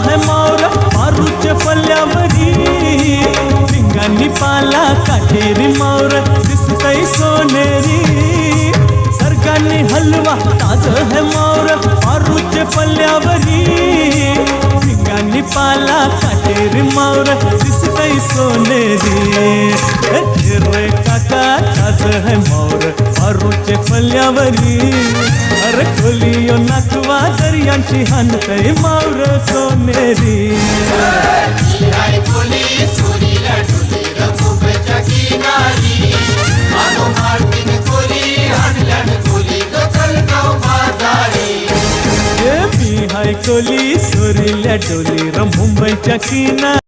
है मावरा पारूच्या फल्यावरी भिंगांनी पाला काटेरी मावरा दिसतय सोनेरी सरगांनी हलवा ताज है मावरा पारूच्या फल्यावरी भिंगांनी पाला काटेरी मावरा दिसतय सोनेरी रे काका ताज है मावरा पारूच्या फल्यावरी अरे खोलियो नाकवा दर्यांची हानतय मावरा सोनेरी कोली सोरील्या डोली मुंबईच्या किनारी